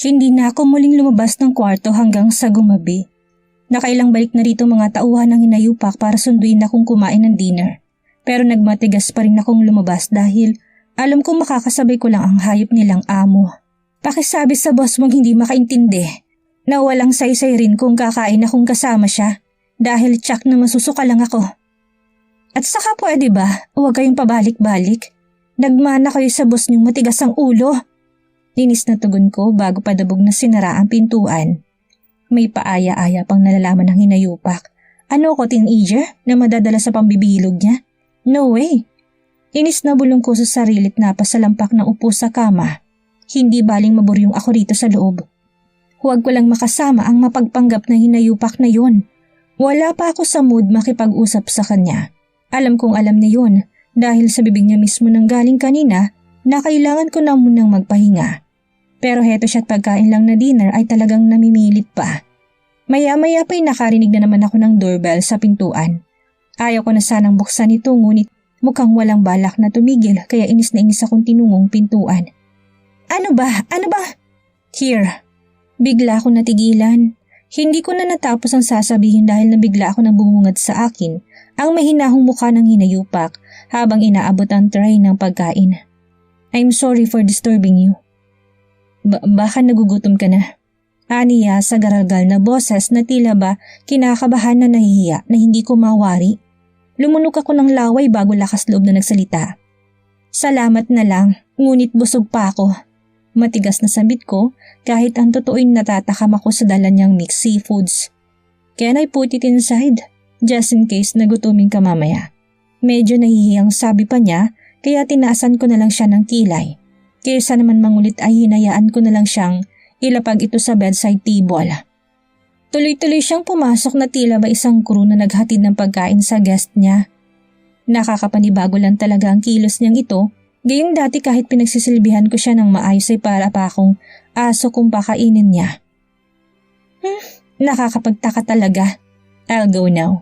Hindi na ako muling lumabas ng kwarto hanggang sa gumabi. Nakailang balik na rito mga tauhan ng hinayupak para sunduin akong kumain ng dinner. Pero nagmatigas pa rin akong lumabas dahil alam kong makakasabay ko lang ang hayop nilang amo. Pakisabi sa boss mong hindi makaintindi na walang saysay rin kung kakain akong kasama siya dahil tsak na masusuka lang ako. At saka pwede ba, huwag kayong pabalik-balik? Nagmana kayo sa boss niyong matigas ang ulo. Linis na tugon ko bago padabog na sinara ang pintuan. May paaya-aya pang nalalaman ng hinayupak. Ano ko, teenager na madadala sa pambibilog niya? No way! Inis na bulong ko sa sarilit na pasalampak na upo sa kama. Hindi baling maburyong ako rito sa loob. Huwag ko lang makasama ang mapagpanggap na hinayupak na yun. Wala pa ako sa mood makipag-usap sa kanya. Alam kong alam niya yun dahil sa bibig niya mismo nang galing kanina na kailangan ko na munang magpahinga. Pero heto siya't pagkain lang na dinner ay talagang namimilit pa. Maya-maya pa'y nakarinig na naman ako ng doorbell sa pintuan. Ayaw ko na sanang buksan ito ngunit mukhang walang balak na tumigil kaya inis na inis akong tinungong pintuan. Ano ba? Ano ba? Here. Bigla akong natigilan. Hindi ko na natapos ang sasabihin dahil nabigla ako nang bumungad sa akin ang mahinahong mukha ng hinayupak habang inaabot ang tray ng pagkain. I'm sorry for disturbing you. Baka nagugutom ka na. Aniya sa garalgal na boses na tila ba kinakabahan na nahihiya na hindi ko mawari. Lumunok ako ng laway bago lakas loob na nagsalita. Salamat na lang, ngunit busog pa ako. Matigas na sabit ko kahit ang totoo'y natatakam ako sa dala niyang mixed seafoods. Can I put it inside? Just in case nagutumin ka mamaya. Medyo nahihiyang sabi pa niya kaya tinaasan ko na lang siya ng kilay. Kaysa naman mangulit ay hinayaan ko na lang siyang ilapag ito sa bedside table. Tuloy-tuloy siyang pumasok na tila ba isang crew na naghatid ng pagkain sa guest niya. Nakakapanibago lang talaga ang kilos niyang ito, gayong dati kahit pinagsisilbihan ko siya ng maayos ay para pa akong aso kung pakainin niya. Nakakapagtaka talaga. I'll go now.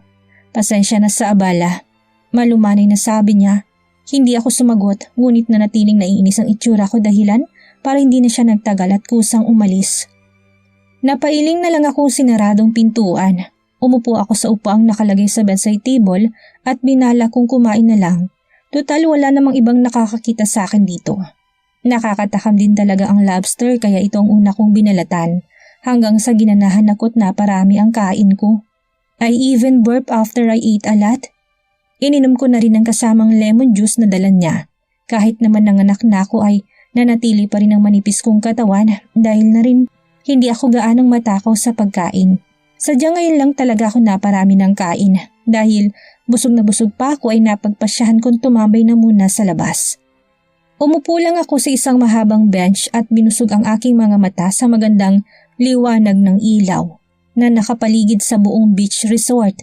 Pasensya na sa abala. Malumanay na sabi niya. Hindi ako sumagot ngunit nanatiling naiinis ang itsura ko dahilan para hindi na siya nagtagal at kusang umalis. Napailing na lang akong sinaradong pintuan. Umupo ako sa upuang nakalagay sa bedside table at binala kong kumain na lang. Total wala namang ibang nakakakita sa akin dito. Nakakatakam din talaga ang lobster kaya ito ang una kong binalatan hanggang sa ginanahan ako't naparami ang kain ko. I even burp after I ate a lot. Ininom ko na rin ang kasamang lemon juice na dala niya. Kahit naman nanganak na ako ay nanatili pa rin ang manipis kong katawan dahil na rin hindi ako gaanong matakaw sa pagkain. Sadya ngayon lang talaga ako naparami ng kain dahil busog na busog pa ako ay napagpasyahan kong tumambay na muna sa labas. Umupo lang ako sa isang mahabang bench at binusog ang aking mga mata sa magandang liwanag ng ilaw na nakapaligid sa buong beach resort.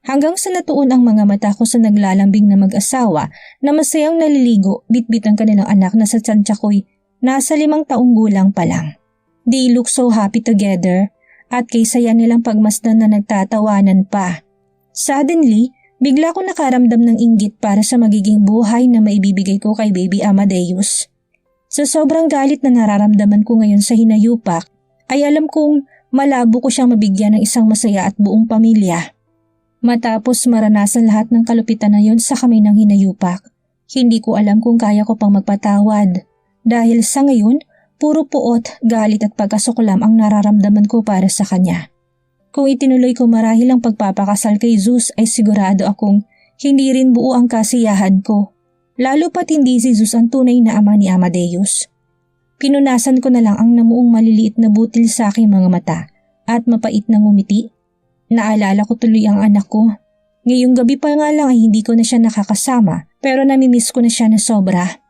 Hanggang sa natuon ang mga mata ko sa naglalambing na mag-asawa na masayang naliligo bitbit ang kanilang anak na sa tiyansya ko'y nasa 5 taong gulang pa lang. They look so happy together at kay saya nilang pagmasdan na nagtatawanan pa. Suddenly, bigla ko nakaramdam ng inggit para sa magiging buhay na maibibigay ko kay baby Amadeus. Sa sobrang galit na nararamdaman ko ngayon sa hinayupak, ay alam kong malabo ko siyang mabigyan ng isang masaya at buong pamilya. Matapos maranasan lahat ng kalupitan na yon sa kamay ng hinayupak, hindi ko alam kung kaya ko pang magpatawad. Dahil sa ngayon, puro puot, galit at pagkasuklam ang nararamdaman ko para sa kanya. Kung itinuloy ko marahil ang pagpapakasal kay Zeus ay sigurado akong hindi rin buo ang kasiyahan ko. Lalo pat hindi si Zeus ang tunay na ama ni Amadeus. Pinunasan ko na lang ang namuong maliliit na butil sa aking mga mata at mapait na ngumiti. Naalala ko tuloy ang anak ko. Ngayong gabi pa nga lang ay hindi ko na siya nakakasama pero namimiss ko na siya na sobra.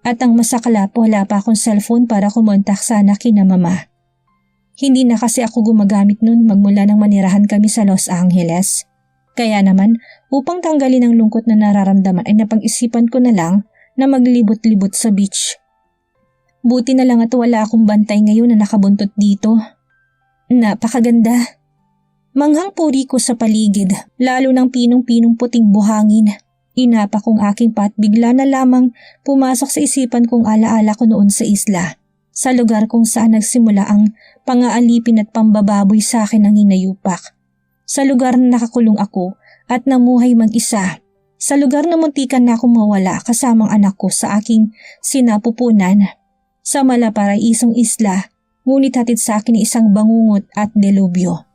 At ang masaklap, wala pa akong cellphone para kumontak sana kina mama. Hindi na kasi ako gumagamit nun magmula nang manirahan kami sa Los Angeles. Kaya naman, upang tanggalin ang lungkot na nararamdaman ay napag-isipan ko na lang na maglibot-libot sa beach. Buti na lang at wala akong bantay ngayon na nakabuntot dito. Napakaganda. Manghang puri ko sa paligid, lalo ng pinong-pinong puting buhangin. Inapa kong aking pat bigla na lamang pumasok sa isipan kong alaala ko noon sa isla. sa lugar kung saan nagsimula ang pang-aalipin at pambababoy sa akin ng hinayupak. Sa lugar na nakakulong ako at namuhay mag-isa. Sa lugar na muntikan na akong mawala kasamang anak ko sa aking sinapupunan. Sa malaparaisong isla, ngunit hatid sa akin isang bangungot at delubyo.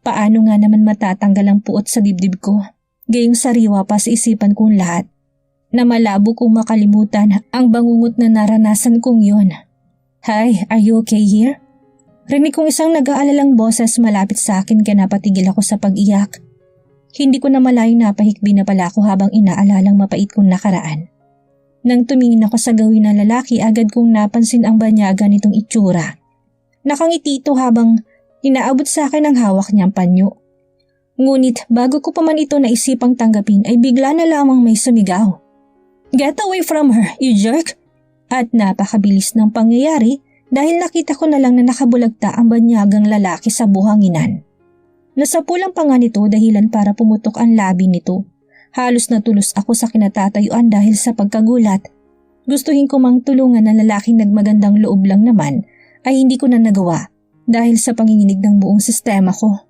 Paano nga naman matatanggal ang puot sa dibdib ko? Gayong sariwa pa sa isipan kong lahat. Na malabo kong makalimutan ang bangungot na naranasan kong yun. Hi, are you okay here? Rinig kong isang nag-aalalang boses malapit sa akin kaya napatigil ako sa pag-iyak. Hindi ko na malayo napahikbi na pala ako habang inaalalang mapait kong nakaraan. Nang tumingin ako sa gawin ng lalaki, agad kong napansin ang banyaga nitong itsura. Nakangiti ito habang inaabot sa akin ang hawak niyang panyo. Ngunit bago ko pa man ito naisipang tanggapin ay bigla na lamang may sumigaw. Get away from her, you jerk! At napakabilis ng pangyayari dahil nakita ko na lang na nakabulagta ang banyagang lalaki sa buhanginan. Nasapulang pa nga nito dahilan para pumutok ang labi nito. Halos natulos ako sa kinatatayuan dahil sa pagkagulat. Gustuhin ko mang tulungan ng lalaking nagmagandang loob lang naman ay hindi ko na nagawa dahil sa panginginig ng buong sistema ko.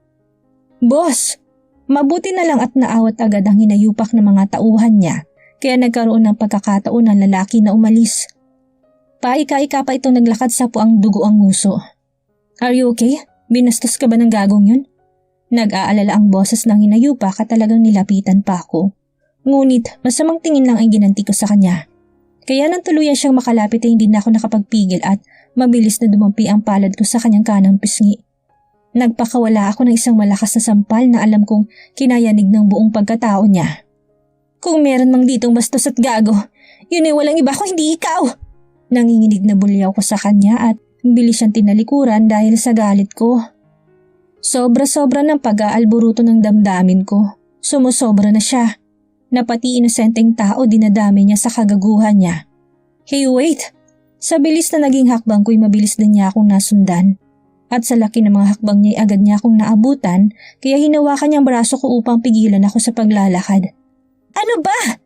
Boss! Mabuti na lang at naawat agad ang hinayupak ng mga tauhan niya kaya nagkaroon ng pagkakataon ng lalaki na umalis. Paika-ika pa itong naglakad sa puang dugo ang nguso. Are you okay? Binastos ka ba ng gagong yun? Nag-aalala ang boses ng hinayupak at talagang nilapitan pa ako. Ngunit masamang tingin lang ang ginanti ko sa kanya. Kaya nang tuluyan siyang makalapit ay hindi na ako nakapagpigil at mabilis na dumampi ang palad ko sa kanyang kanang pisngi. Nagpakawala ako ng isang malakas na sampal na alam kong kinayanig ng buong pagkatao niya. Kung meron mang ditong bastos at gago, yun ay walang iba kung hindi ikaw! Nanginginig na bulyaw ko sa kanya at bilis siyang tinalikuran dahil sa galit ko. Sobra-sobra ng pag-aalburuto ng damdamin ko. Sumusobra na siya. Na pati inosenteng tao dinadami niya sa kagaguhan niya. Hey wait! Sa bilis na naging hakbang ko'y mabilis din niya akong nasundan. At sa laki ng mga hakbang niya'y agad niya akong naabutan kaya hinawakan niyang braso ko upang pigilan ako sa paglalakad. Ano ba?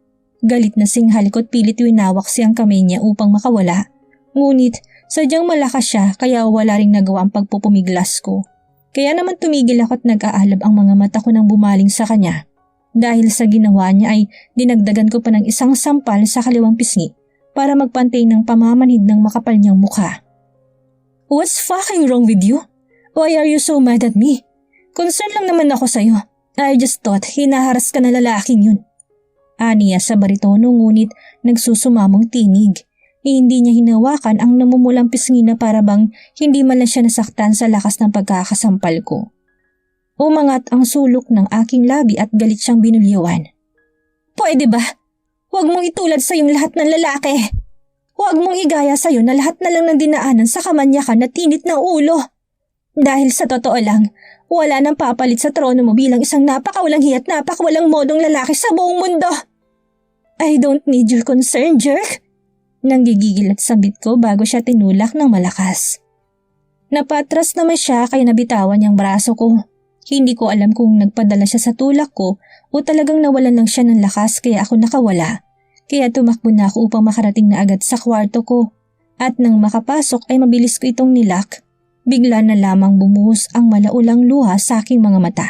Galit na singhal ko't pilit winawak siyang kamay niya upang makawala. Ngunit sadyang malakas siya kaya wala ring nagawa ang pagpupumiglas ko. Kaya naman tumigil ako at nag-aalab ang mga mata ko nang bumaling sa kanya. Dahil sa ginawa niya ay dinagdagan ko pa ng isang sampal sa kaliwang pisngi para magpantay ng pamamanhid ng makapal niyang mukha. What's fucking wrong with you? Why are you so mad at me? Concern lang naman ako sa'yo. I just thought hinaharas ka na lalaking yun. Aniya sa baritono ngunit nagsusumamong tinig. Hindi niya hinawakan ang namumulang pisngi na para bang hindi man lang siya nasaktan sa lakas ng pagkakasampal ko. Umangat ang sulok ng aking labi at galit siyang binulyawan. Pwede ba? Huwag mong itulad sa iyong lahat ng lalaki. Huwag mong igaya sa iyo na lahat na lang ng dinaanan sa kamanyakan na tinit ng ulo. Dahil sa totoo lang, wala nang papalit sa trono mo bilang isang napakawalang hiya't napakawalang modong lalaki sa buong mundo. I don't need your concern, jerk. Nanggigigil at sambit ko bago siya tinulak ng malakas. Napatras naman siya kaya nabitawan niyang braso ko. Hindi ko alam kung nagpadala siya sa tulak ko o talagang nawalan lang siya ng lakas kaya ako nakawala. Kaya tumakbo na ako upang makarating na agad sa kwarto ko. At nang makapasok ay mabilis ko itong nilak. Bigla na lamang bumuhos ang malaulang luha sa aking mga mata.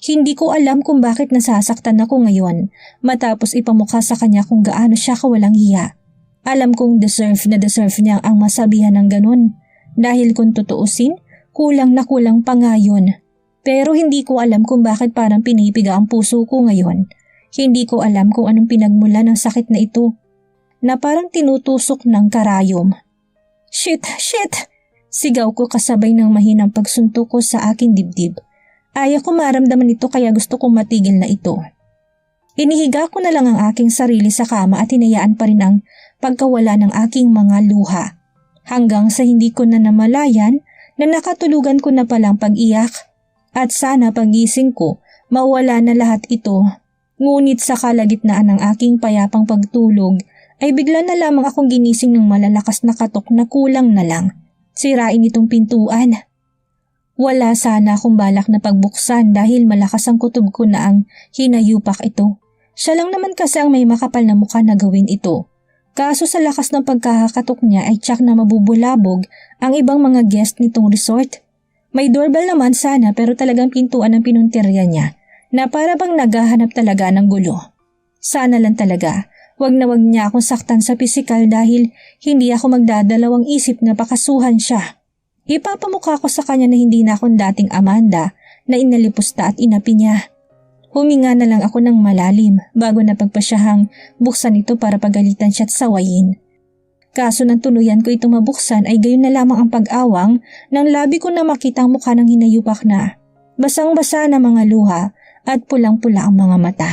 Hindi ko alam kung bakit nasasaktan ako ngayon matapos ipamukha sa kanya kung gaano siya kawalang hiya. Alam kong deserve niya ang masabihan ng ganun dahil kung tutuusin, kulang na kulang pa nga yun. Pero hindi ko alam kung bakit parang pinipiga ang puso ko ngayon. Hindi ko alam kung anong pinagmula ng sakit na ito na parang tinutusok ng karayom. Shit! Sigaw ko kasabay ng mahinang pagsuntok ko sa aking dibdib. Ayaw ko maramdaman ito kaya gusto kong matigil na ito. Inihiga ko na lang ang aking sarili sa kama at hinayaan pa rin ang pagkawala ng aking mga luha. Hanggang sa hindi ko na namalayan na nakatulugan ko na palang pag-iyak. At sana pagising ko, mawala na lahat ito. Ngunit sa kalagitnaan ng aking payapang pagtulog, ay bigla na lamang akong ginising ng malalakas na katok na kulang na lang. Sirain itong pintuan. Wala sana akong balak na pagbuksan dahil malakas ang kutob ko na ang hinayupak ito. Siya lang naman kasi ang may makapal na mukha na gawin ito. Kaso sa lakas ng pagkakatok niya ay tsak na mabubulabog ang ibang mga guest nitong resort. May doorbell naman sana pero talagang pintuan ang pinuntirya niya na para bang naghahanap talaga ng gulo. Sana lang talaga, wag na wag niya akong saktan sa pisikal dahil hindi ako magdadalawang isip na pakasuhan siya. Ipapamukha ko sa kanya na hindi na akong dating Amanda na inalipusta at inapi niya. Huminga na lang ako ng malalim bago napagpasyahang buksan ito para pagalitan siya at sawayin. Kaso nang tuluyan ko itong mabuksan ay gayon na lamang ang pag-awang nang labi ko na makita ang mukha ng hinayupak na basang-basa na mga luha at pulang-pula ang mga mata.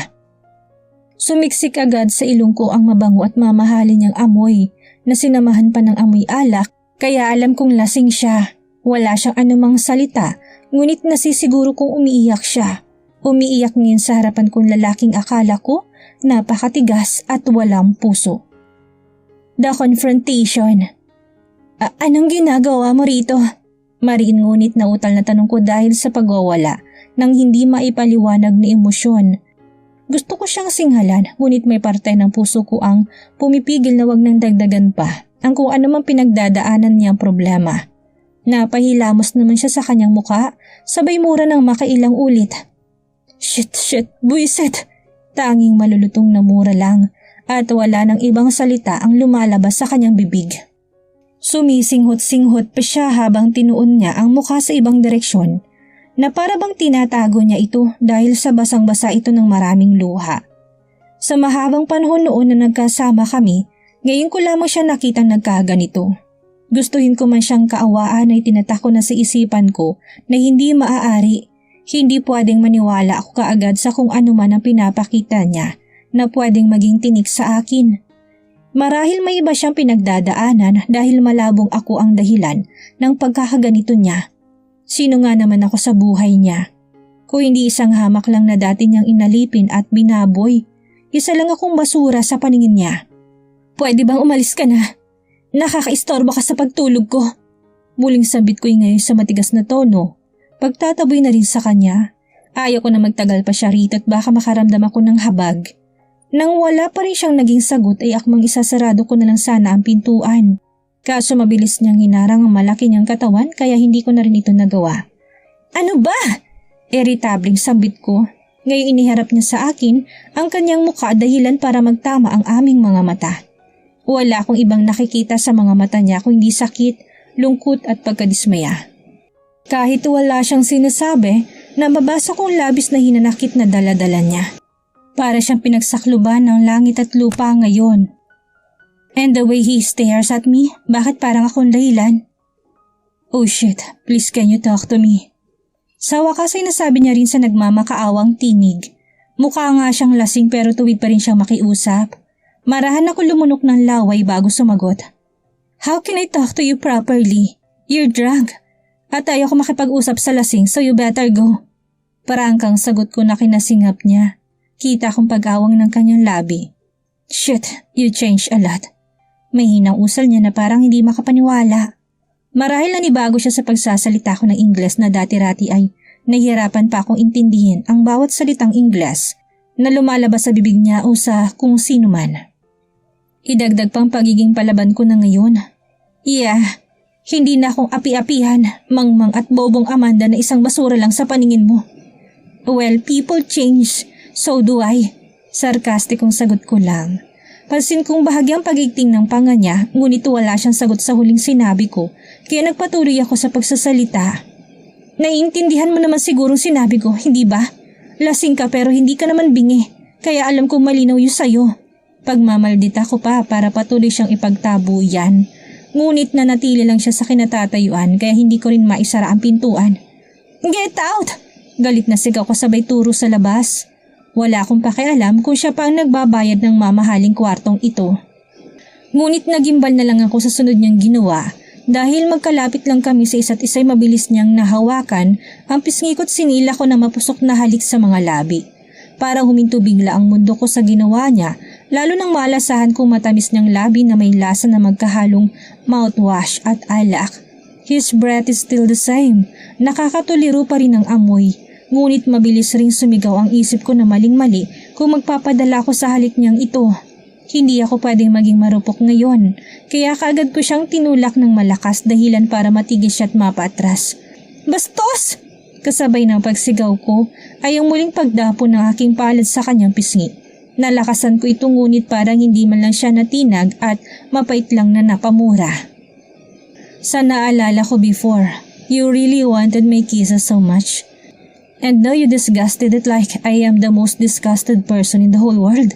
Sumiksik agad sa ilong ko ang mabango at mamahalin niyang amoy na sinamahan pa ng amoy alak kaya alam kong lasing siya. Wala siyang anumang salita ngunit nasisiguro kong umiiyak siya. Umiiyak ngayon sa harapan kong lalaking akala ko napakatigas at walang puso. The confrontation. Anong ginagawa mo rito? Mariin ngunit nautal na tanong ko dahil sa pagwawala ng hindi maipaliwanag na emosyon. Gusto ko siyang singhalan ngunit may parte ng puso ko ang pumipigil na wag nang dagdagan pa ang kung anumang pinagdadaanan niyang problema. Napahilamos naman siya sa kanyang muka, sabay mura ng makailang ulit. Shit, buisit. Tanging malulutong na mura lang at wala ng ibang salita ang lumalabas sa kanyang bibig. Sumisinghot-singhot pa siya habang tinuon niya ang mukha sa ibang direksyon na para bang tinatago niya ito dahil sa basang-basa ito ng maraming luha. Sa mahabang panahon noon na nagkasama kami, ngayon ko lamang siya nakitang nagkaganito. Gustuhin ko man siyang kaawaan ay tinatako na sa isipan ko na hindi maaari. Hindi pwedeng maniwala ako kaagad sa kung ano man ang pinapakita niya na pwedeng maging tinik sa akin. Marahil may iba siyang pinagdadaanan dahil malabong ako ang dahilan ng pagkakaganito niya. Sino nga naman ako sa buhay niya? Kung hindi isang hamak lang na dati niyang inalipin at binaboy, isa lang akong basura sa paningin niya. Pwede bang umalis ka na? Nakakaistorbo ka sa pagtulog ko. Muling sabit ko ngayon sa matigas na tono. Pagtataboy na rin sa kanya, ayaw ko na magtagal pa siya rito at baka makaramdam ako ng habag. Nang wala pa rin siyang naging sagot ay akmang isasarado ko na lang sana ang pintuan. Kaso mabilis niyang hinarang ang malaki niyang katawan kaya hindi ko na rin ito nagawa. Ano ba? Irritabling sambit ko. Ngayon iniharap niya sa akin ang kanyang mukha dahilan para magtama ang aming mga mata. Wala akong ibang nakikita sa mga mata niya kung hindi sakit, lungkot at pagkadismaya. Kahit wala siyang sinasabi, nababasa kong labis na hinanakit na daladala niya. Para siyang pinagsakluban ng langit at lupa ngayon. And the way he stares at me, bakit parang akong dahilan? Oh shit, please can you talk to me? Sa wakas ay nasabi niya rin sa nagmamakaawang tinig. Mukha nga siyang lasing pero tuwid pa rin siyang makiusap. Marahan ako lumunok ng laway bago sumagot. How can I talk to you properly? You're drunk. At ayaw ko makipag-usap sa lasing so you better go. Parang kang sagot ko na kinasingap niya. Kita kong pag-awang ng kanyang labi. Shit, you changed a lot. May hinang usal niya na parang hindi makapaniwala. Marahil nanibago siya sa pagsasalita ko ng Ingles na dati-rati ay nahihirapan pa akong intindihin ang bawat salitang Ingles na lumalabas sa bibig niya o sa kung sino man. Idagdag pang pagiging palaban ko na ngayon. Yeah. Hindi na akong api-apihan, mangmang at bobong Amanda na isang basura lang sa paningin mo. Well, people change, so do I. Sarkastikong sagot ko lang. Pansin kong bahagyang pagigting ng panga niya, ngunit wala siyang sagot sa huling sinabi ko, kaya nagpatuloy ako sa pagsasalita. Naiintindihan mo naman sigurong sinabi ko, hindi ba? Lasing ka pero hindi ka naman bingi, kaya alam kong malinaw yun sa'yo. Pagmamaldita ko pa para patuloy siyang ipagtabo yan. Ngunit nanatili lang siya sa kinatatayuan kaya hindi ko rin maisara ang pintuan. Get out! Galit na sigaw ko sabay turo sa labas. Wala akong pakialam kung siya pa ang nagbabayad ng mamahaling kwartong ito. Ngunit nagimbal na lang ako sa sunod niyang ginawa dahil magkalapit lang kami sa isa't isa'y mabilis niyang nahawakan ang pisngikot sinila ko na mapusok na halik sa mga labi. Parang huminto bigla ang mundo ko sa ginawa niya, lalo nang maalasahan kong matamis niyang labi na may lasa na magkahalong mouthwash at alak. His breath is still the same. Nakakatuliro pa rin ang amoy. Ngunit mabilis ring sumigaw ang isip ko na maling-mali kung magpapadala ko sa halik niyang ito. Hindi ako pwedeng maging marupok ngayon, kaya kaagad ko siyang tinulak ng malakas dahilan para matigil siya at mapaatras. Bastos! Kasabay ng pagsigaw ko ay ang muling pagdapo ng aking palad sa kanyang pisngi. Nalakasan ko ito ngunit parang hindi man lang siya natinag at mapait lang na napamura. Sa naalala ko before, you really wanted my kisses so much. And now you disgusted it like I am the most disgusted person in the whole world.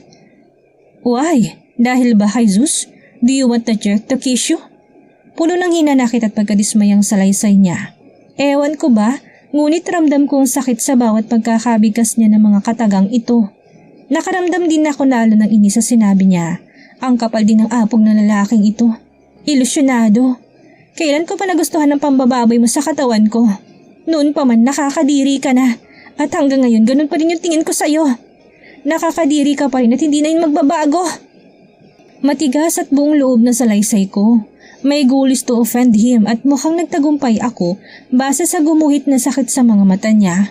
Why? Dahil ba kay Zeus? Do you want the jerk to kiss you? Puno ng hinanakit at pagkadismayang salaysay niya. Ewan ko ba, ngunit ramdam ko ang sakit sa bawat pagkakabigas niya ng mga katagang ito. Nakaramdam din ako lalo ng inis sa sinabi niya. Ang kapal din ng apog ng lalaking ito. Ilusyonado. Kailan ko pa nagustuhan ng pambababoy mo sa katawan ko? Noon pa man nakakadiri ka na. At hanggang ngayon ganun pa rin yung tingin ko sa'yo. Nakakadiri ka pa rin at hindi na yun magbabago. Matigas at buong loob na salaysay ko. May goal is to offend him at mukhang nagtagumpay ako base sa gumuhit na sakit sa mga mata niya.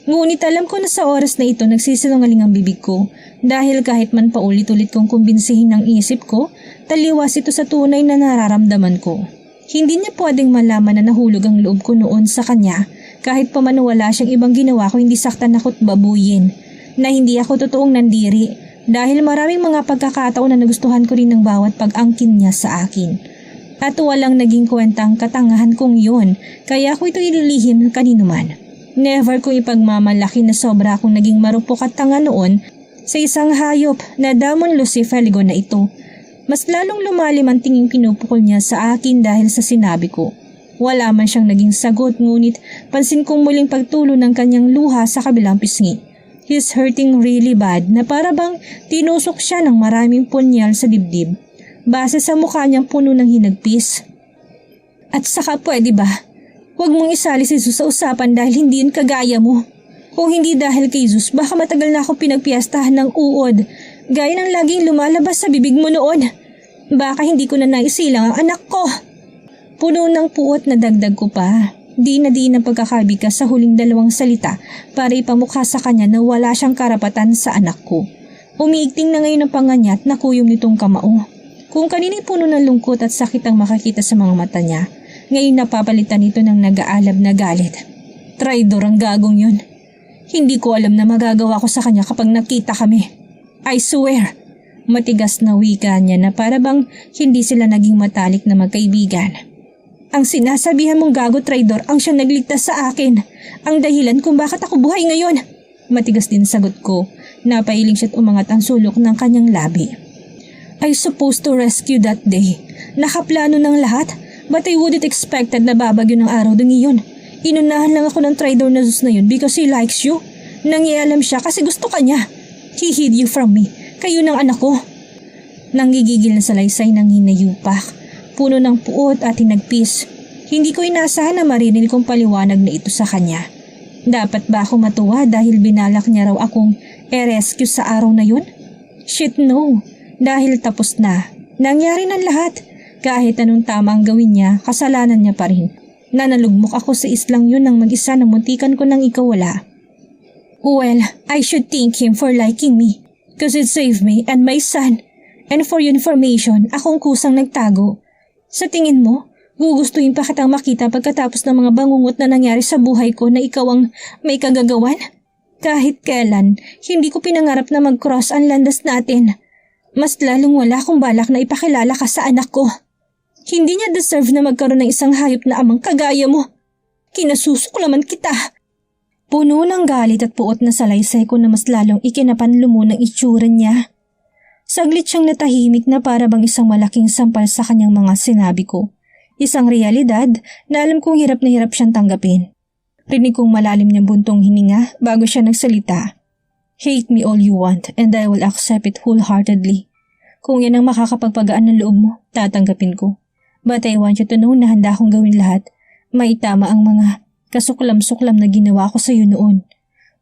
Ngunit alam ko na sa oras na ito nagsisinungaling ang bibig ko dahil kahit man paulit-ulit kong kumbinsihin ng isip ko, taliwas ito sa tunay na nararamdaman ko. Hindi niya pwedeng malaman na nahulog ang loob ko noon sa kanya kahit pa man wala siyang ibang ginawa ko hindi saktan ako't babuyin. Na hindi ako totoong nandiri dahil maraming mga pagkakataon na nagustuhan ko rin ng bawat pag-angkin niya sa akin. At walang naging kwenta ang katangahan kong yun kaya ako ito ililihim kanino man. Never ko ipagmamalaki na sobra akong naging marupok at tanga noon sa isang hayop na damon luciferigo na ito. Mas lalong lumalim ang tinging pinupukol niya sa akin dahil sa sinabi ko. Wala man siyang naging sagot ngunit pansin kong muling pagtulo ng kanyang luha sa kabilang pisngi. He's hurting really bad na para bang tinusok siya ng maraming punyal sa dibdib. Base sa mukha niyang puno ng hinagpis. At saka pwede ba? Huwag mong isali si Zeus sa usapan dahil hindi yun kagaya mo. Kung hindi dahil kay Zeus, baka matagal na ako pinagpiyastahan ng uod. Gaya ng laging lumalabas sa bibig mo noon. Baka hindi ko na naisilang ang anak ko. Puno ng puot na dagdag ko pa. Di na pagkakabigas sa huling dalawang salita para ipamukha sa kanya na wala siyang karapatan sa anak ko. Umiigting na ngayon ang panga niya at nakuyom nitong kamao. Kung kanina'y puno ng lungkot at sakit ang makakita sa mga mata niya, ngayon napapalitan ito ng nag-aalab na galit. Traidor ang gagong yun. Hindi ko alam na magagawa ko sa kanya kapag nakita kami. I swear. Matigas na wika niya na para bang hindi sila naging matalik na magkaibigan. Ang sinasabihan mong gago traidor ang siyang nagligtas sa akin. Ang dahilan kung bakit ako buhay ngayon. Matigas din sagot ko. Napailing siya't umangat ang sulok ng kanyang labi. I supposed to rescue that day. Nakaplano ng lahat. But I wouldn't expected na babagyo ng araw din iyon. Inunahan lang ako ng traidor na Zeus na yun because he likes you. Nangialam siya kasi gusto ka niya. He hid you from me. Kayo ng anak ko. Nanggigigil na salaysay ng hinayupak. Puno ng puot at hinagpis. Hindi ko inasahan na marinig kong paliwanag na ito sa kanya. Dapat ba ako matuwa dahil binalak niya raw akong rescue sa araw na yun? Shit no. Dahil tapos na. Nangyari ng lahat. Kahit anong tama ang gawin niya, kasalanan niya pa rin. Nanalugmok ako sa islang yun nang mag-isa na muntikan ko nang ikawala. Well, I should thank him for liking me. Cause it saved me and my son. And for your information, akong kusang nagtago. Sa tingin mo, gugustuhin pa kitang makita pagkatapos ng mga bangungot na nangyari sa buhay ko na ikaw ang may kagagawan? Kahit kailan, hindi ko pinangarap na mag-cross ang landas natin. Mas lalong wala akong balak na ipakilala ka sa anak ko. Hindi niya deserve na magkaroon ng isang hayop na amang kagaya mo. Kinasusuklaman kita. Puno ng galit at puot na salaysay ko na mas lalong ikinapanlo mo ng itsura niya. Saglit siyang natahimik na para bang isang malaking sampal sa kanyang mga sinabi ko. Isang realidad na alam kong hirap na hirap siyang tanggapin. Rinig kong malalim niyang buntong hininga bago siya nagsalita. Hate me all you want and I will accept it wholeheartedly. Kung yan ang makakapagpagaan ng loob mo, tatanggapin ko. But I want you to know na handa akong gawin lahat. May tama ang mga kasuklam-suklam na ginawa ko sa iyo noon.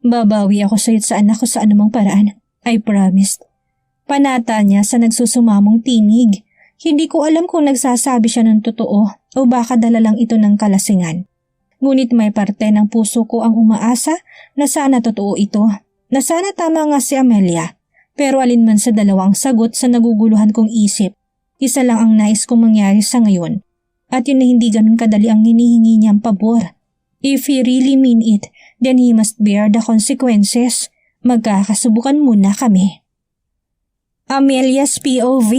Babawi ako sa iyo at sa anak ko sa anumang paraan. I promised. Panata niya sa nagsusumamong tinig. Hindi ko alam kung nagsasabi siya ng totoo o baka dala lang ito ng kalasingan. Ngunit may parte ng puso ko ang umaasa na sana totoo ito. Na sana tama nga si Amelia. Pero alinman sa dalawang sagot sa naguguluhan kong isip, isa lang ang nais kong mangyari sa ngayon. At yun na hindi ganun kadali ang hinihingi niyang pabor. If he really mean it, then he must bear the consequences. Magkakasubukan muna kami. Amelia's POV.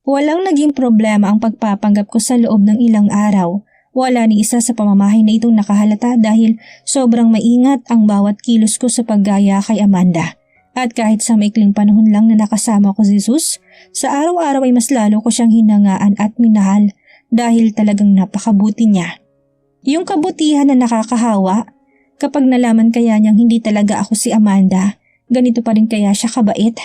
Walang naging problema ang pagpapanggap ko sa loob ng ilang araw. Wala ni isa sa pamamahay na itong nakahalata dahil sobrang maingat ang bawat kilos ko sa paggaya kay Amanda. At kahit sa maikling panahon lang na nakasama ko si Jesus, sa araw-araw ay mas lalo ko siyang hinangaan at minahal dahil talagang napakabuti niya. Yung kabutihan na nakakahawa, kapag nalaman kaya niyang hindi talaga ako si Amanda, ganito pa rin kaya siya kabait?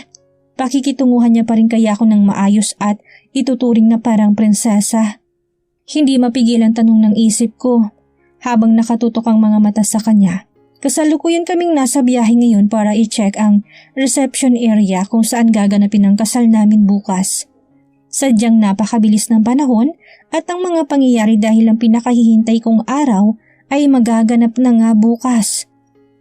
Pakikitunguhan niya pa rin kaya ako ng maayos at ituturing na parang prinsesa? Hindi mapigil ang tanong ng isip ko habang nakatutok ang mga mata sa kanya. Kasalukuyan kaming nasa biyahe ngayon para i-check ang reception area kung saan gaganapin ang kasal namin bukas. Sadyang napakabilis ng panahon at ang mga pangyayari dahil ang pinakahihintay kong araw ay magaganap na nga bukas.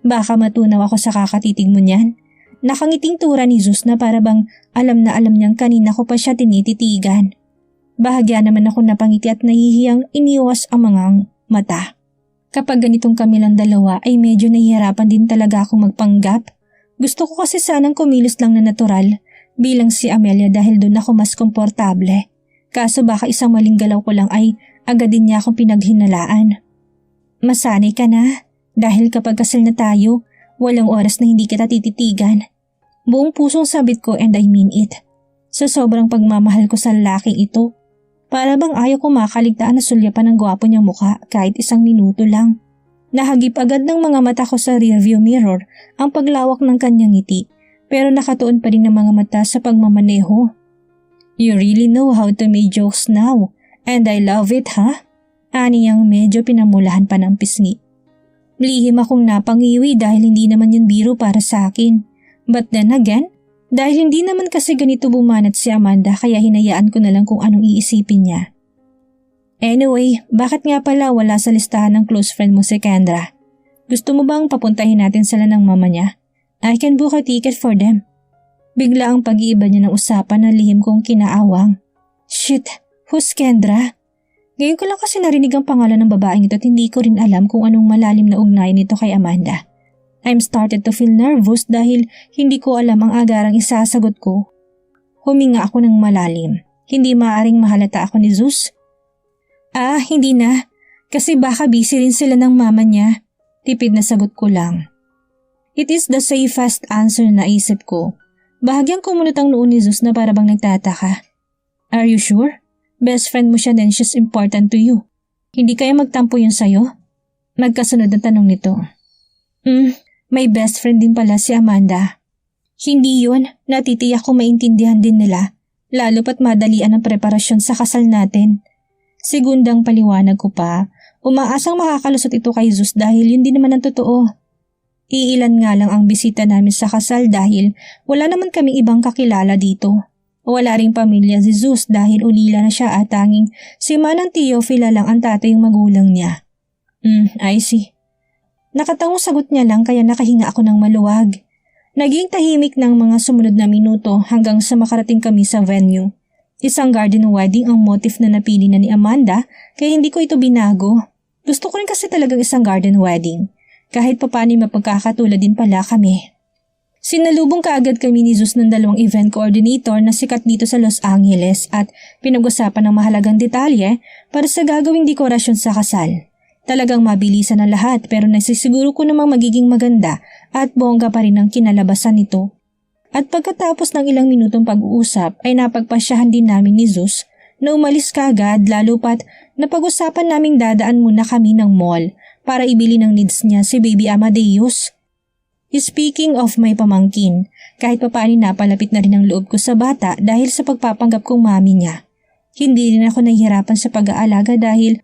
Baka matunaw ako sa kakatitig mo niyan. Nakangiting tura ni Zeus na para bang alam na alam niyang kanina ko pa siya tinititigan. Bahagya naman ako napangiti at nahihiyang iniwas ang mga mata. Kapag ganitong kami lang dalawa ay medyo nahihirapan din talaga ako magpanggap. Gusto ko kasi sanang kumilos lang na natural bilang si Amelia dahil doon ako mas komportable. Kaso baka isang maling galaw ko lang ay agad din niya akong pinaghinalaan. Masanay ka na dahil kapag kasal na tayo, walang oras na hindi kita tititigan. Buong pusong sabit ko and I mean it. Sa sobrang pagmamahal ko sa lalaking ito, para bang ayaw ko makaligtaan na sulyapan ng gwapo niyang mukha kahit isang minuto lang. Nahagip agad ng mga mata ko sa rearview mirror ang paglawak ng kanyang ngiti pero nakatuon pa rin ng mga mata sa pagmamaneho. You really know how to make jokes now and I love it, ha? Ani ang medyo pinamulahan pa ng pisngi. Lihim akong napangiwi dahil hindi naman yun biro para sa akin. But then again, dahil hindi naman kasi ganito bumanat si Amanda kaya hinayaan ko na lang kung anong iisipin niya. Anyway, bakit nga pala wala sa listahan ng close friend mo si Kendra? Gusto mo bang papuntahin natin sila ng mama niya? I can book a ticket for them. Bigla ang pag-iiba niya ng usapan na lihim kong kinaawang. Shit, who's Kendra? Ngayon ko lang kasi narinig ang pangalan ng babaeng ito at hindi ko rin alam kung anong malalim na ugnayan nito kay Amanda. I'm started to feel nervous dahil hindi ko alam ang agarang isasagot ko. Huminga ako ng malalim. Hindi maaaring mahalata ako ni Zeus. Hindi na. Kasi baka busy rin sila ng mama niya. Tipid na sagot ko lang. It is the safest answer na isip ko. Bahagyang kumunot ang noon ni Zeus na para bang nagtataka. Are you sure? Best friend mo siya then she's important to you. Hindi kaya magtampo yun sa'yo? Magkasunod ang tanong nito. May best friend din pala si Amanda. Hindi yun, natitiyak ko maintindihan din nila, lalo pat madalian ang preparasyon sa kasal natin. Segundang paliwanag ko pa, umaasang makakalusot ito kay Zeus dahil yun din naman ang totoo. Iilan nga lang ang bisita namin sa kasal dahil wala naman kaming ibang kakilala dito. Wala ring pamilya si Zeus dahil ulila na siya at tanging si Manang Teofila lang ang tatay magulang niya. I see. Nakatangong sagot niya lang kaya nakahinga ako ng maluwag. Naging tahimik ng mga sumunod na minuto hanggang sa makarating kami sa venue. Isang garden wedding ang motif na napili na ni Amanda kaya hindi ko ito binago. Gusto ko rin kasi talagang isang garden wedding. Kahit papaano mapagkakatulad din pala kami. Sinalubong kaagad kami ni Zeus ng dalawang event coordinator na sikat dito sa Los Angeles at pinag-usapan ng mahalagang detalye para sa gagawing dekorasyon sa kasal. Talagang mabilisan na lahat pero nasisiguro ko namang magiging maganda at bongga pa rin ang kinalabasan nito. At pagkatapos ng ilang minutong pag-uusap ay napagpasyahan din namin ni Zeus na umalis kaagad lalo pat napag-usapan naming dadaan muna kami ng mall para ibili ng needs niya si Baby Amadeus. Speaking of my pamangkin, kahit papaani napalapit na rin ang loob ko sa bata dahil sa pagpapanggap kong mami niya. Hindi rin ako nahihirapan sa pag-aalaga dahil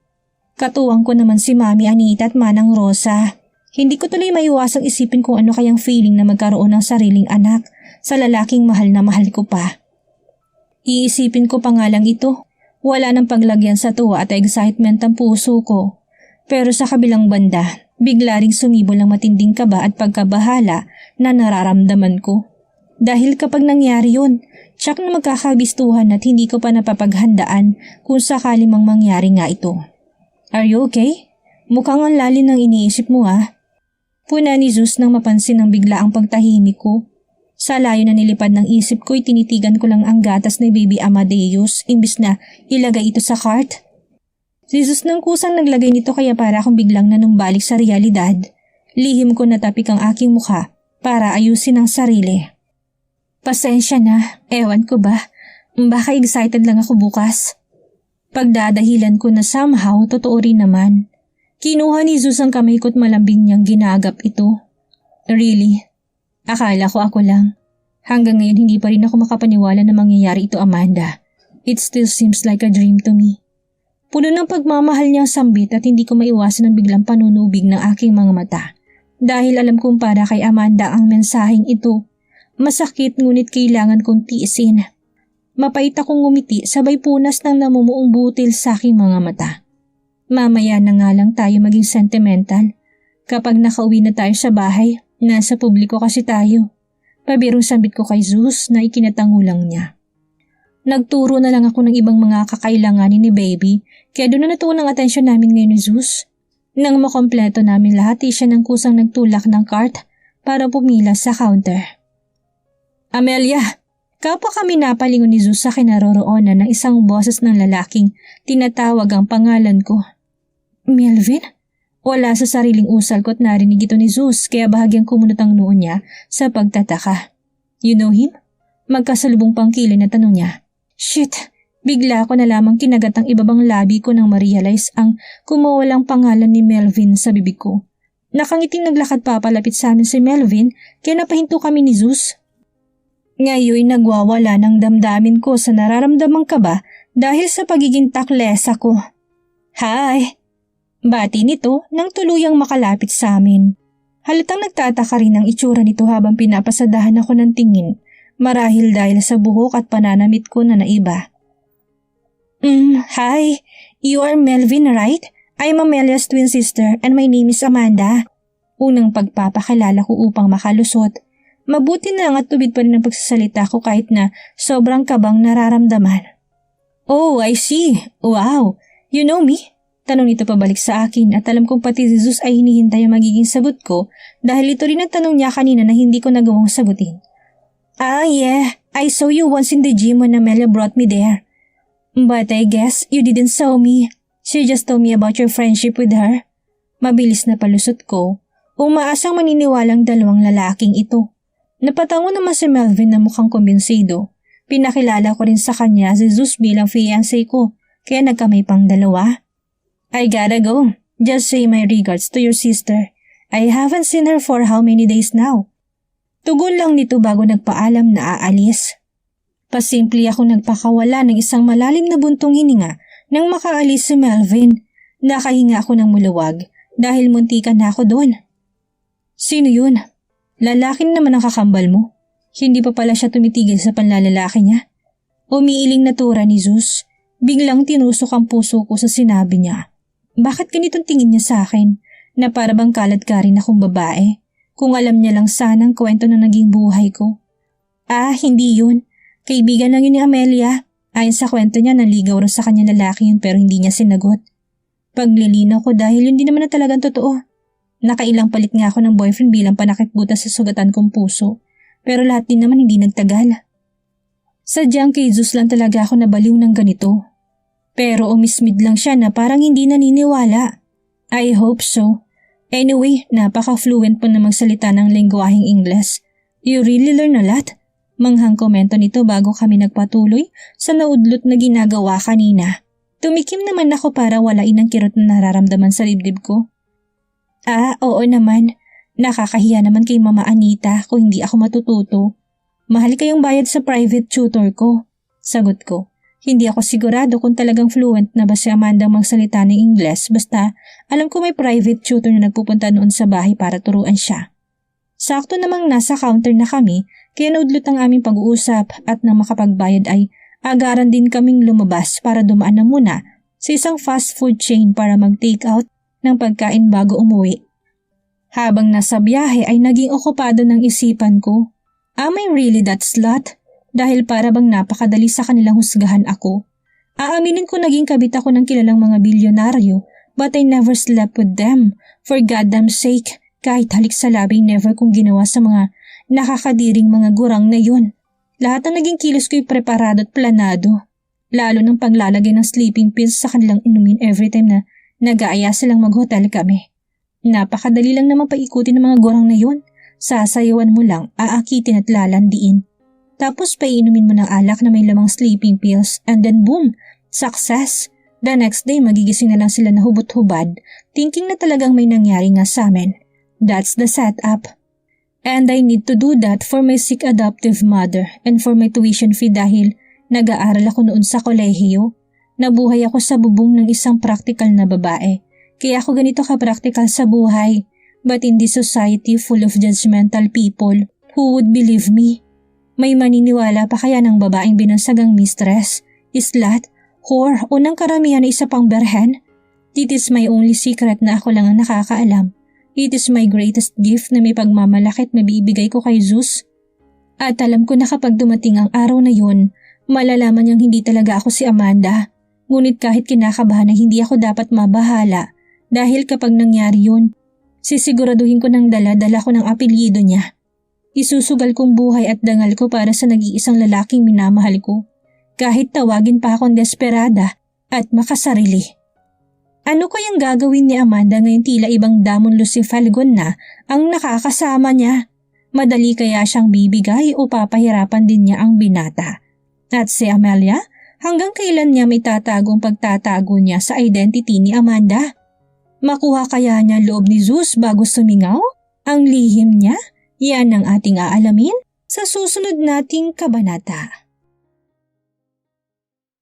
katuwang ko naman si Mami Anita at Manang Rosa. Hindi ko tuloy maiwasang isipin kung ano kayang feeling na magkaroon ng sariling anak sa lalaking mahal na mahal ko pa. Iisipin ko pa nga lang ito. Wala nang paglagyan sa tuwa at excitement ang puso ko. Pero sa kabilang banda, bigla ring sumibol ang matinding kaba at pagkabahala na nararamdaman ko. Dahil kapag nangyari yun, tsak na magkakabistuhan at hindi ko pa napapaghandaan kung sakali mang mangyari nga ito. Are you okay? Mukhang ang lalim ng iniisip mo Puna ni Zeus nang mapansin ng bigla ang pagtahimik ko. Sa layo na nilipad ng isip ko, tinitigan ko lang ang gatas ni Baby Amadeus imbis na ilagay ito sa cart. Si Zeus nang kusang naglagay nito kaya para akong biglang nanumbalik sa realidad. Lihim ko natapik ang aking mukha para ayusin ang sarili. Pasensya na, ewan ko ba, baka excited lang ako bukas. Pagdadahilan ko na somehow totoo rin naman. Kinuha ni Zeus ang kamay ko't malambing niyang ginagap ito. Really? Akala ko ako lang. Hanggang ngayon hindi pa rin ako makapaniwala na mangyayari ito, Amanda. It still seems like a dream to me. Puno ng pagmamahal niyang sambit at hindi ko maiwasan ang biglang panunubig ng aking mga mata. Dahil alam kong para kay Amanda ang mensaheng ito. Masakit ngunit kailangan kong tiisin. Mapait akong ngumiti sabay punas ng namumuong butil sa aking mga mata. Mamaya na nga lang tayo maging sentimental. Kapag nakauwi na tayo sa bahay, nasa publiko kasi tayo. Pabirong sambit ko kay Zeus na ikinatangulang niya. Nagturo na lang ako ng ibang mga kakailanganin ni Baby, kaya doon na natuon ang atensyon namin ngayon ni Zeus. Nang makompleto namin lahat, siya nang kusang nagtulak ng cart para pumila sa counter. Amelia! Kapwa kami napalingon ni Zeus sa kinaroroonan ng isang boses ng lalaking tinatawag ang pangalan ko. Melvin? Wala sa sariling usal ko't narinig ito ni Zeus kaya bahagyang kumunot ang noo niya sa pagtataka. You know him? Magkasalubong pang kilay na tanong niya. Shit! Bigla ko na lamang kinagat ang ibabang labi ko nang ma-realize ang kumuwalang pangalan ni Melvin sa bibig ko. Nakangiting naglakad papalapit sa amin si Melvin kaya napahinto kami ni Zeus. Ngayon nagwawala ng damdamin ko sa nararamdamang kaba dahil sa pagiging taklesa ko. Hi! Bati nito nang tuluyang makalapit sa amin. Halatang nagtataka rin ang itsura nito habang pinapasadahan ako ng tingin, marahil dahil sa buhok at pananamit ko na naiba. Hi! You are Melvin, right? I'm Amelia's twin sister and my name is Amanda. Unang pagpapakilala ko upang makalusot. Mabuti na lang at tubig pa rin ang pagsasalita ko kahit na sobrang kabang nararamdaman. Oh, I see. Wow! You know me? Tanong nito pabalik sa akin at alam kong pati si Zeus ay hinihintay ang magiging sagot ko dahil ito rin ang tanong niya kanina na hindi ko nagawang sagutin. Ah, yeah. I saw you once in the gym when Amelia brought me there. But I guess you didn't saw me. She just told me about your friendship with her. Mabilis na palusot ko. Umaasang maniniwalang dalawang lalaking ito. Napatango naman si Melvin na mukhang kumbinsido. Pinakilala ko rin sa kanya si Zeus bilang fiancé ko kaya nagkamay pang dalawa. I gotta go. Just say my regards to your sister. I haven't seen her for how many days now. Tugon lang nito bago nagpaalam na aalis. Pasimple ako nagpakawala ng isang malalim na buntong hininga nang makaalis si Melvin. Nakahinga ako ng muluwag dahil muntikan na ako doon. Sino yun? Lalaki naman ang kakambal mo. Hindi pa pala siya tumitigil sa panlalalaki niya. Umiiling na tura ni Zeus. Biglang tinusok ang puso ko sa sinabi niya. Bakit ganitong tingin niya sa akin na para bang kalad ka rin akong babae? Kung alam niya lang sana ang kwento na naging buhay ko. Ah, hindi yun. Kaibigan lang yun ni Amelia. Ayon sa kwento niya, naligaw raw sa kanya lalaki yun pero hindi niya sinagot. Paglilinaw ko dahil yun di naman na talagang totoo. Nakailang palit nga ako ng boyfriend bilang panakitbutas sa sugatan kong puso. Pero lahat din naman hindi nagtagal. Sadyang kay Zeus lang talaga ako nabaliw ng ganito. Pero umismid lang siya na parang hindi naniniwala. I hope so. Anyway, napaka-fluent po na magsalita ng lengguwaheng Ingles. You really learn a lot. Manghang komento nito bago kami nagpatuloy sa naudlot na ginagawa kanina. Tumikim naman ako para walain ang kirot na nararamdaman sa dibdib ko. Ah, oo naman. Nakakahiya naman kay Mama Anita kung hindi ako matututo. Mahal kayong bayad sa private tutor ko. Sagot ko. Hindi ako sigurado kung talagang fluent na ba si Amanda magsalita ng Ingles basta alam ko may private tutor na nagpupunta noon sa bahay para turuan siya. Sakto namang nasa counter na kami kaya naudlot ang aming pag-uusap at nang makapagbayad ay agaran din kaming lumabas para dumaan na muna sa isang fast food chain para mag-take out ng pagkain bago umuwi. Habang nasa biyahe ay naging okupado ng isipan ko. Am I really that slut? Dahil para bang napakadali sa kanilang husgahan ako. Aaminin ko naging kabit ako ng kilalang mga bilyonaryo, but I never slept with them. For goddamn sake, kahit halik sa labi never kong ginawa sa mga nakakadiring mga gurang na yun. Lahat ng naging kilos ko'y preparado at planado. Lalo ng paglalagay ng sleeping pills sa kanilang inumin every time na nag-aaya silang mag-hotel kami. Napakadali lang naman paikutin ng mga gurang na yun. Sasayawan mo lang, aakitin at lalandiin. Tapos painumin mo ng alak na may lamang sleeping pills and then boom, success! The next day magigising na lang sila na hubot-hubad, thinking na talagang may nangyari nga sa amin. That's the setup. And I need to do that for my sick adoptive mother and for my tuition fee dahil nag-aaral ako noon sa kolehiyo. Nabuhay ako sa bubong ng isang practical na babae. Kaya ako ganito ka-practical sa buhay. But in this society full of judgmental people, who would believe me? May maniniwala pa kaya ng babaeng binansagang mistress, slut, whore o ng karamihan na isa pang berhen? It is my only secret na ako lang ang nakakaalam. It is my greatest gift na may pagmamalaki at mabibigay ko kay Zeus. At alam ko na kapag dumating ang araw na yun, malalaman niyang hindi talaga ako si Amanda. Ngunit kahit kinakabahan na hindi ako dapat mabahala dahil kapag nangyari yun, sisiguraduhin ko ng dala-dala ko ng apelyido niya. Isusugal kong buhay at dangal ko para sa nag-iisang lalaking minamahal ko. Kahit tawagin pa akong desperada at makasarili. Ano kayang gagawin ni Amanda ngayon tila ibang damon Lucifalgon na ang nakakasama niya? Madali kaya siyang bibigay o papahirapan din niya ang binata? At si Amelia, hanggang kailan niya may tatagong pagtatago niya sa identity ni Amanda? Makuha kaya niya loob ni Zeus bago sumingaw? Ang lihim niya? Yan ang ating aalamin sa susunod nating kabanata.